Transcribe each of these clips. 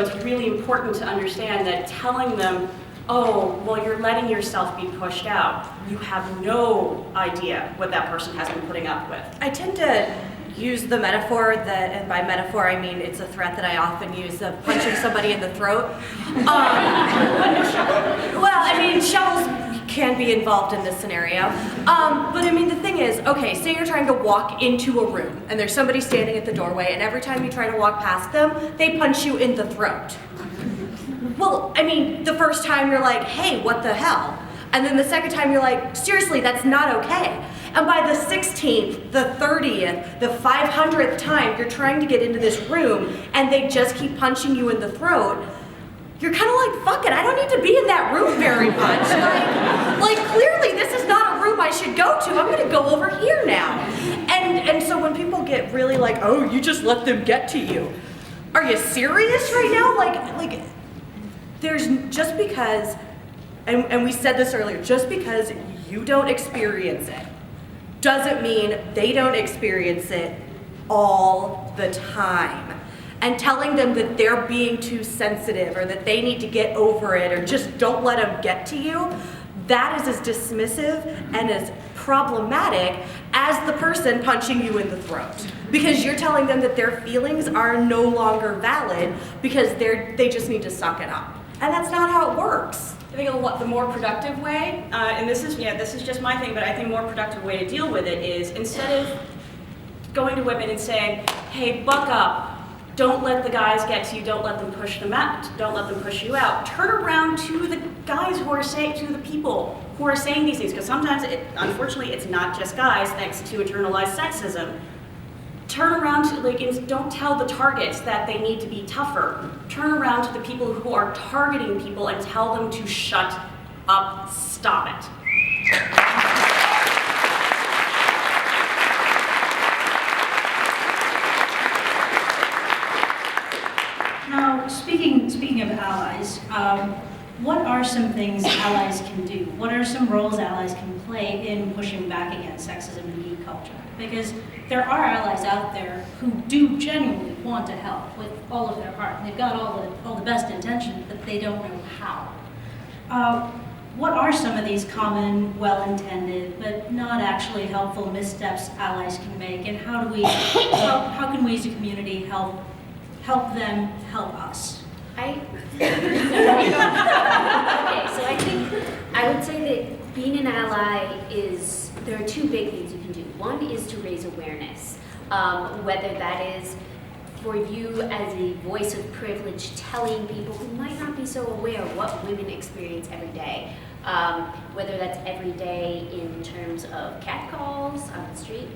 It's really important to understand that telling them, oh, well, you're letting yourself be pushed out, you have no idea what that person has been putting up with. I tend to use the metaphor that, and by metaphor I mean it's a threat that I often use, of punching somebody in the throat. Well, I mean, shovels can be involved in this scenario. But I mean, the thing is, okay, say you're trying to walk into a room and there's somebody standing at the doorway, and every time you try to walk past them, they punch you in the throat. Well, I mean, the first time you're like, hey, what the hell? And then the second time you're like, seriously, that's not okay. And by the 16th, the 30th, the 500th time you're trying to get into this room and they just keep punching you in the throat, you're kind of like, fuck it, I don't need to be in that room very much. Like clearly this is not a room I should go to. I'm gonna go over here now. And so when people get really like, oh, you just let them get to you. Are you serious right now? Like there's, just because, and we said this earlier, just because you don't experience it doesn't mean they don't experience it all the time. And telling them that they're being too sensitive or that they need to get over it or just don't let them get to you, that is as dismissive and as problematic as the person punching you in the throat. Because you're telling them that their feelings are no longer valid because they just need to suck it up. And that's not how it works. I think the more productive way, and this is just my thing, but I think a more productive way to deal with it is, instead of going to women and saying, hey, buck up, don't let the guys get to you, don't let them push them out, don't let them push you out. Turn around to the guys who are saying, to the people who are saying these things, because sometimes, unfortunately, it's not just guys, thanks to internalized sexism. Turn around to, don't tell the targets that they need to be tougher. Turn around to the people who are targeting people and tell them to shut up, stop it. Now, speaking of allies, what are some things allies can do? What are some roles allies can play in pushing back against sexism in geek culture? Because there are allies out there who do genuinely want to help with all of their heart. They've got all the best intentions, but they don't know how. What are some of these common, well-intended, but not actually helpful missteps allies can make, and how can we as a community help them help us? Okay, so I would say that being an ally is, there are two big things you can do. One is to raise awareness, whether that is for you as a voice of privilege, telling people who might not be so aware of what women experience every day, whether that's every day in terms of catcalls on street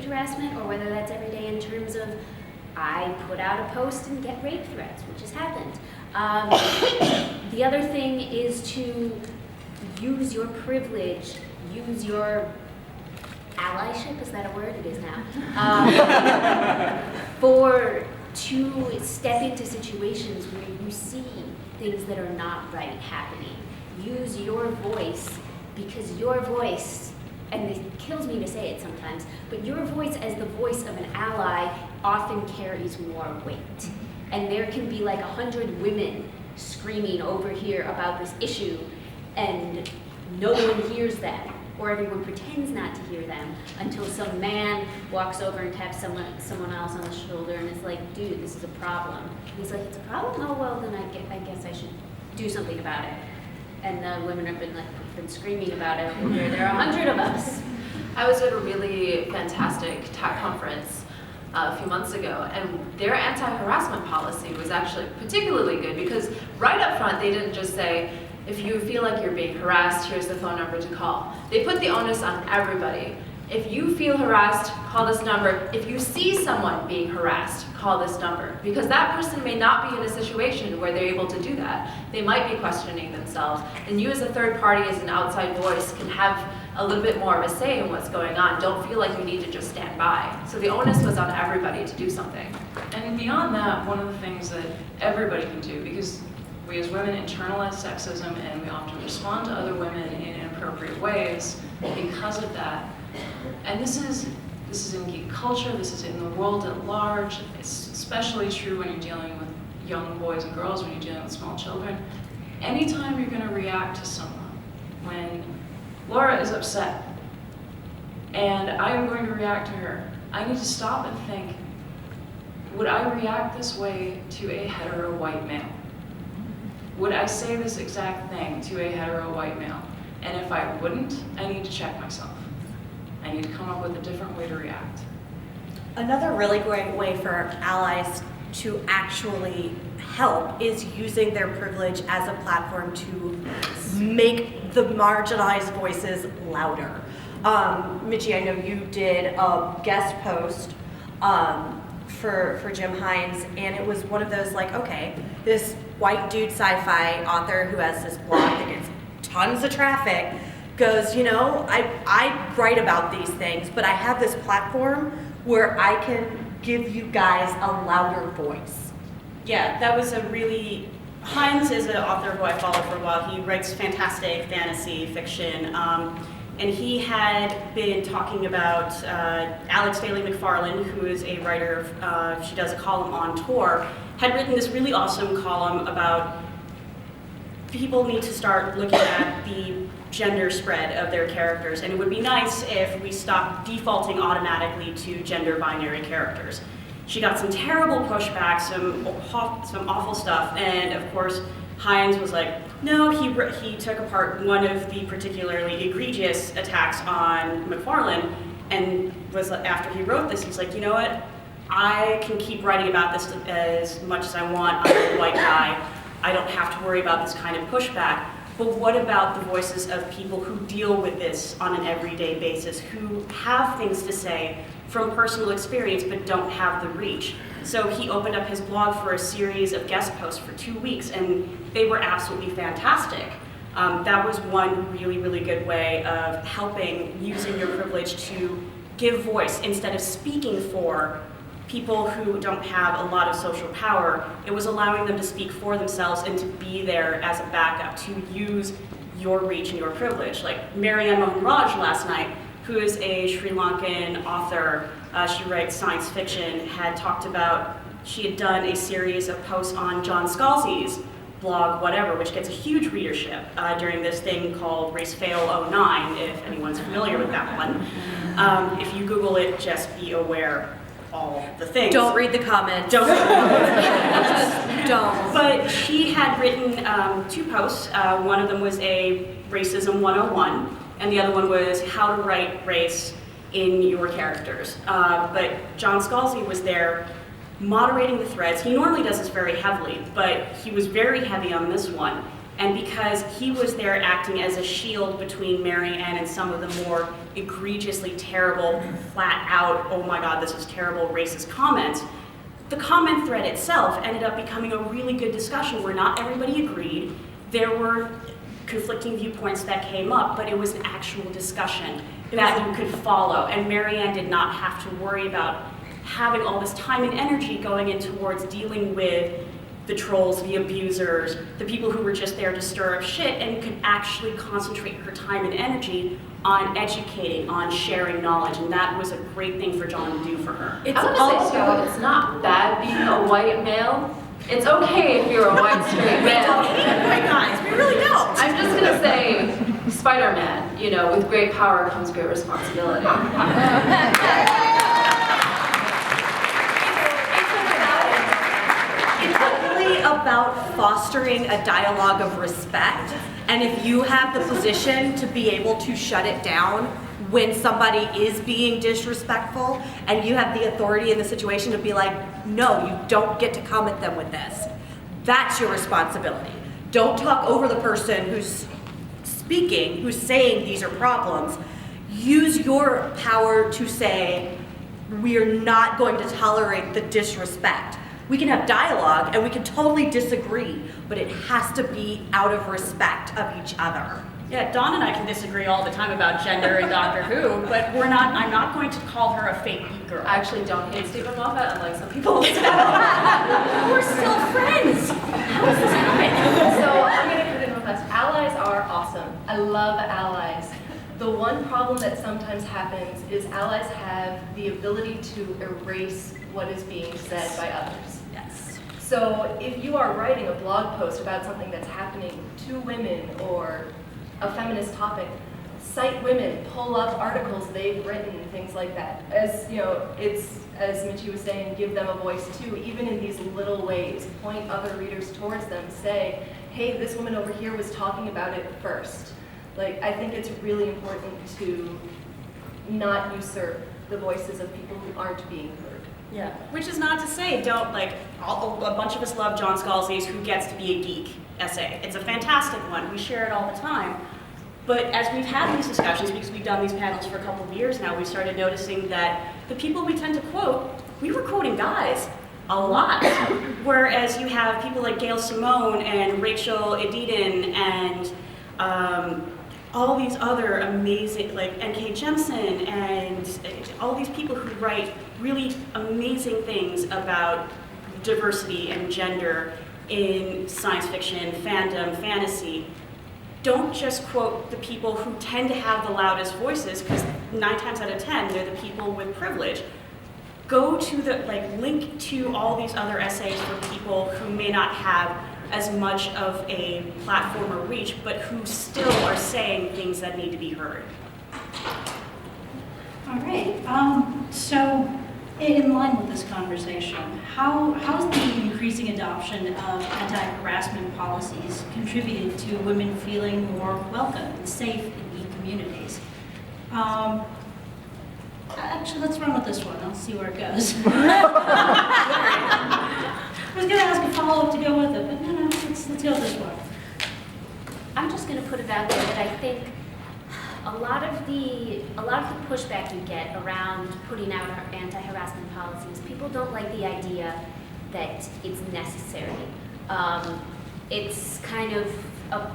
harassment, or whether that's every day in terms of I put out a post and get rape threats, which has happened. The other thing is to use your privilege, use your allyship, is that a word? It is now. To step into situations where you see things that are not right happening. Use your voice, because your voice, and it kills me to say it sometimes, but your voice as the voice of an ally often carries more weight. And there can be like 100 women screaming over here about this issue, and no one hears them, or everyone pretends not to hear them, until some man walks over and taps someone else on the shoulder and is like, dude, this is a problem. And he's like, it's a problem? Oh, well, then I guess I should do something about it. And the women have been screaming about it. There are 100 of us. I was at a really fantastic TAC conference a few months ago, and their anti-harassment policy was actually particularly good, because right up front they didn't just say, if you feel like you're being harassed, here's the phone number to call. They put the onus on everybody. If you feel harassed, call this number. If you see someone being harassed, call this number. Because that person may not be in a situation where they're able to do that. They might be questioning themselves. And you as a third party, as an outside voice, can have a little bit more of a say in what's going on. Don't feel like you need to just stand by. So the onus was on everybody to do something. And beyond that, one of the things that everybody can do, because we as women internalize sexism and we often respond to other women in inappropriate ways because of that. And this is in geek culture, this is in the world at large. It's especially true when you're dealing with young boys and girls, when you're dealing with small children, anytime you're going to react to someone, when Laura is upset and I am going to react to her, I need to stop and think, would I react this way to a hetero white male? Would I say this exact thing to a hetero white male? And if I wouldn't, I need to check myself. I need to come up with a different way to react. Another really great way for allies to actually help is using their privilege as a platform to make the marginalized voices louder. Mitchie, I know you did a guest post for Jim Hines, and it was one of those like, okay, this white dude sci-fi author who has this blog that gets tons of traffic goes, you know, I write about these things, but I have this platform where I can give you guys a louder voice. Yeah, that was a really, Hines is an author who I followed for a while. He writes fantastic fantasy fiction. And he had been talking about Alex Daly McFarland, who is a writer, she does a column on Tor, had written this really awesome column about people need to start looking at the gender spread of their characters, and it would be nice if we stopped defaulting automatically to gender binary characters. She got some terrible pushback, some awful stuff, and of course, Hines was like, no, he took apart one of the particularly egregious attacks on McFarlane, and was after he wrote this, he's like, you know what? I can keep writing about this as much as I want. I'm a white guy. I don't have to worry about this kind of pushback. But what about the voices of people who deal with this on an everyday basis, who have things to say from personal experience but don't have the reach? So he opened up his blog for a series of guest posts for 2 weeks, and they were absolutely fantastic. That was one really, really good way of helping, using your privilege to give voice instead of speaking for people who don't have a lot of social power. It was allowing them to speak for themselves and to be there as a backup, to use your reach and your privilege. Like Marianne Mohan Raj last night, who is a Sri Lankan author, she writes science fiction, had talked about, she had done a series of posts on John Scalzi's blog, whatever, which gets a huge readership during this thing called Race Fail 09, if anyone's familiar with that one. If you Google it, just be aware all the things. Don't read the comments. Don't. Don't. But she had written 2 posts. One of them was a Racism 101, and the other one was how to write race in your characters. But John Scalzi was there moderating the threads. He normally does this very heavily, but he was very heavy on this one. And because he was there acting as a shield between Marianne and some of the more egregiously terrible, flat out, oh my God, this is terrible, racist comments, the comment thread itself ended up becoming a really good discussion where not everybody agreed. There were conflicting viewpoints that came up, but it was an actual discussion that you could follow. And Marianne did not have to worry about having all this time and energy going in towards dealing with the trolls, the abusers, the people who were just there to stir up shit, and could actually concentrate her time and energy on educating, on sharing knowledge, and that was a great thing for John to do for her. I want to say too, it's not bad being a white male. It's okay if you're a white straight male. White guys, we really don't. I'm just gonna say, Spider-Man, you know, with great power comes great responsibility. About fostering a dialogue of respect, and if you have the position to be able to shut it down when somebody is being disrespectful, and you have the authority in the situation to be like, no, you don't get to come at them with this. That's your responsibility. Don't talk over the person who's speaking, who's saying these are problems. Use your power to say, we're not going to tolerate the disrespect. We can have dialogue and we can totally disagree, but it has to be out of respect of each other. Yeah, Dawn and I can disagree all the time about gender and Doctor Who, but I'm not going to call her a fake geek girl. I actually don't hate Stephen Moffat, unlike some people. We're still friends. How does this happen? So I'm going to put in real fast. Allies are awesome. I love allies. The one problem that sometimes happens is allies have the ability to erase what is being said by others. Yes. So if you are writing a blog post about something that's happening to women or a feminist topic, cite women, pull up articles they've written, things like that. As you know, it's, as Michi was saying, give them a voice too, even in these little ways. Point other readers towards them. Say, hey, this woman over here was talking about it first. Like, I think it's really important to not usurp the voices of people who aren't being heard. Yeah, which is not to say don't, like, a bunch of us love John Scalzi's Who Gets to Be a Geek essay. It's a fantastic one. We share it all the time. But as we've had these discussions, because we've done these panels for a couple of years now, we started noticing that the people we tend to quote, we were quoting guys a lot. Whereas you have people like Gail Simone and Rachel Edidin and all these other amazing, like N.K. Jemisin and all these people who write really amazing things about diversity and gender in science fiction, fandom, fantasy. Don't just quote the people who tend to have the loudest voices, because 9 times out of 10, they're the people with privilege. Go to the, link to all these other essays for people who may not have as much of a platform or reach, but who still are saying things that need to be heard. All right, so in line with this conversation, how's the increasing adoption of anti-harassment policies contributed to women feeling more welcome and safe in geek communities? Actually, let's run with this one. I'll see where it goes. I was going to ask a follow-up to go with it, but no, let's go with this one. I'm just going to put it out there that I think a lot of the pushback we get around putting out our anti-harassment policies, people don't like the idea that it's necessary. It's kind of a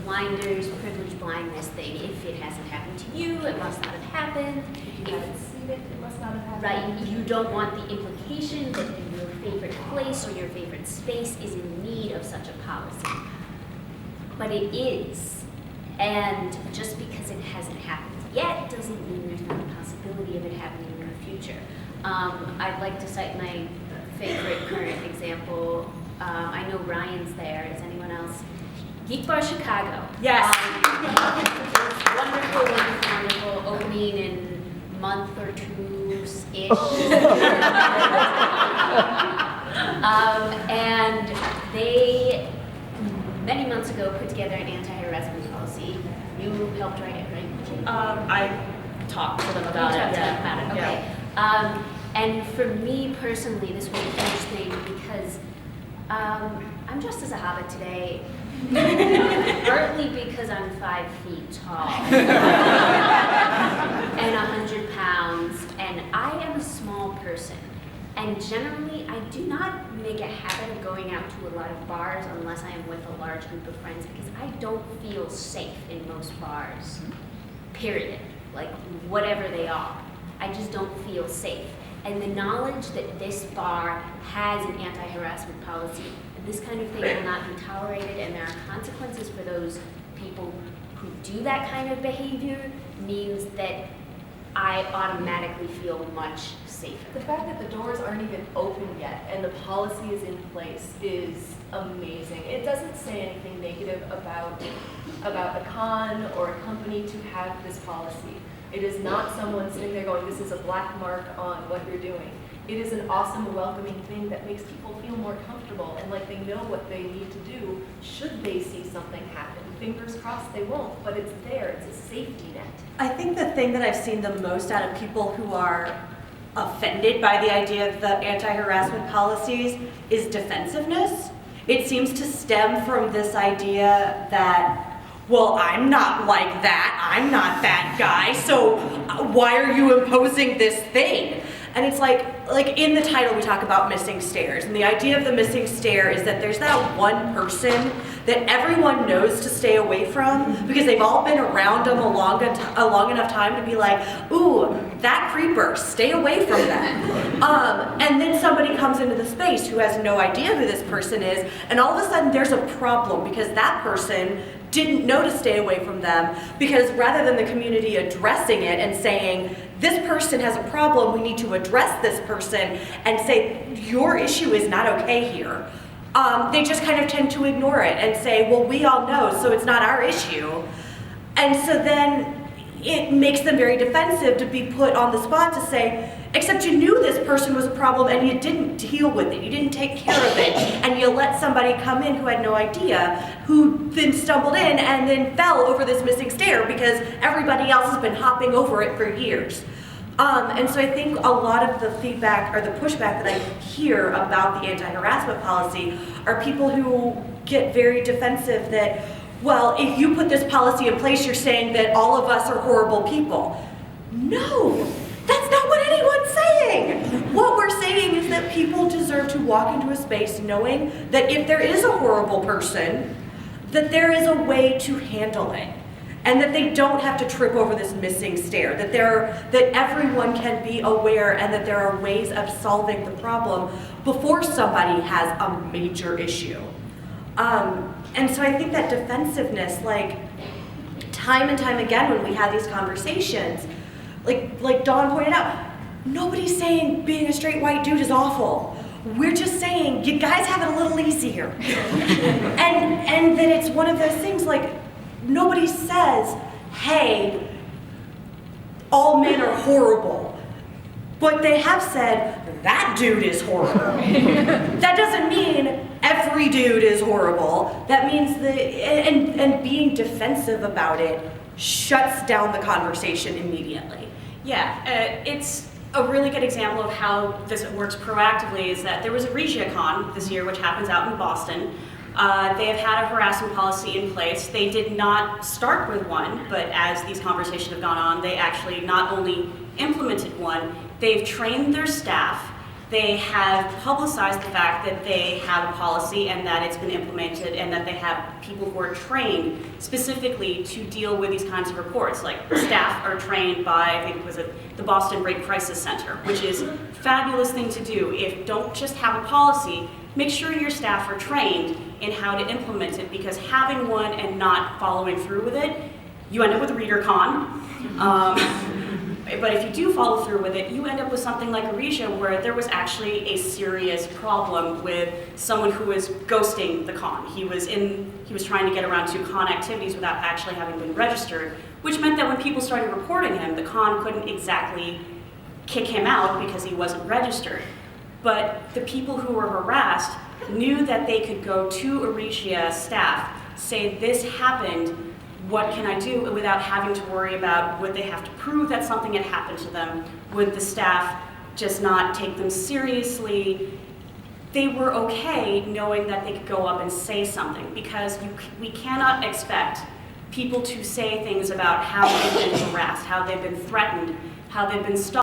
blinders, privilege blindness thing. If it hasn't happened to you, it must not have happened. If you haven't seen it, it must not have happened. Right, you don't want the implication that your favorite place or your favorite space is in need of such a policy. But it is. And just because it hasn't happened yet doesn't mean there's not a possibility of it happening in the future. I'd like to cite my favorite current example. I know Ryan's there. Is anyone else? Geek Bar Chicago. Yes. Wonderful, wonderful, wonderful. Opening in a month or two-ish. And they, many months ago, put together an anti-harassment policy. You helped write it, right? I talked to them about it. Okay. Yeah. And for me personally, this was a huge thing because I'm dressed as a hobbit today, partly because I'm 5 feet tall and 100 pounds, and I am a small person. And generally, I do not make a habit of going out to a lot of bars unless I am with a large group of friends because I don't feel safe in most bars, period. Like, whatever they are. I just don't feel safe. And the knowledge that this bar has an anti-harassment policy, this kind of thing will not be tolerated, and there are consequences for those people who do that kind of behavior, means that I automatically feel much safer. The fact that the doors aren't even open yet and the policy is in place is amazing. It doesn't say anything negative about a con or a company to have this policy. It is not someone sitting there going, this is a black mark on what you're doing. It is an awesome, welcoming thing that makes people feel more comfortable and like they know what they need to do should they see something happen. Fingers crossed they won't, but it's there. It's a safety net. I think the thing that I've seen the most out of people who are offended by the idea of the anti-harassment policies is defensiveness. It seems to stem from this idea that, well, I'm not like that, I'm not that guy, so why are you imposing this thing? And it's like in the title we talk about missing stairs, and the idea of the missing stair is that there's that one person that everyone knows to stay away from because they've all been around them a long enough time to be like, ooh, that creeper, stay away from them. And then somebody comes into the space who has no idea who this person is, and all of a sudden there's a problem because that person didn't know to stay away from them, because rather than the community addressing it and saying, this person has a problem, we need to address this person and say, your issue is not okay here. They just kind of tend to ignore it and say, well, we all know, so it's not our issue. And so then it makes them very defensive to be put on the spot to say, except you knew this person was a problem and you didn't deal with it, you didn't take care of it, and you let somebody come in who had no idea, who then stumbled in and then fell over this missing stair because everybody else has been hopping over it for years. And so I think a lot of the feedback or the pushback that I hear about the anti-harassment policy are people who get very defensive that, well, if you put this policy in place, you're saying that all of us are horrible people. No, that's not what anyone's saying. What we're saying is that people deserve to walk into a space knowing that if there is a horrible person, that there is a way to handle it. And that they don't have to trip over this missing stair, that everyone can be aware and that there are ways of solving the problem before somebody has a major issue. And so I think that defensiveness, like time and time again when we have these conversations, like Dawn pointed out, nobody's saying being a straight white dude is awful. We're just saying you guys have it a little easier. and that it's one of those things like, nobody says, hey, all men are horrible. But they have said, that dude is horrible. That doesn't mean every dude is horrible. That means that, and being defensive about it shuts down the conversation immediately. Yeah, it's a really good example of how this works proactively is that there was a RegioCon this year, which happens out in Boston. They have had a harassment policy in place. They did not start with one, but as these conversations have gone on, they actually not only implemented one, they've trained their staff, they have publicized the fact that they have a policy and that it's been implemented and that they have people who are trained specifically to deal with these kinds of reports. Like staff are trained by, I think it was the Boston Rape Crisis Center, which is a fabulous thing to do. Don't just have a policy, make sure your staff are trained in how to implement it, because having one and not following through with it, you end up with a reader con. But if you do follow through with it, you end up with something like Aresia, where there was actually a serious problem with someone who was ghosting the con. He was trying to get around to con activities without actually having been registered, which meant that when people started reporting him, the con couldn't exactly kick him out because he wasn't registered. But the people who were harassed knew that they could go to Aresia staff, say, this happened, what can I do, without having to worry about would they have to prove that something had happened to them, would the staff just not take them seriously. They were okay knowing that they could go up and say something, because we cannot expect people to say things about how they've been harassed, how they've been threatened, how they've been stalked.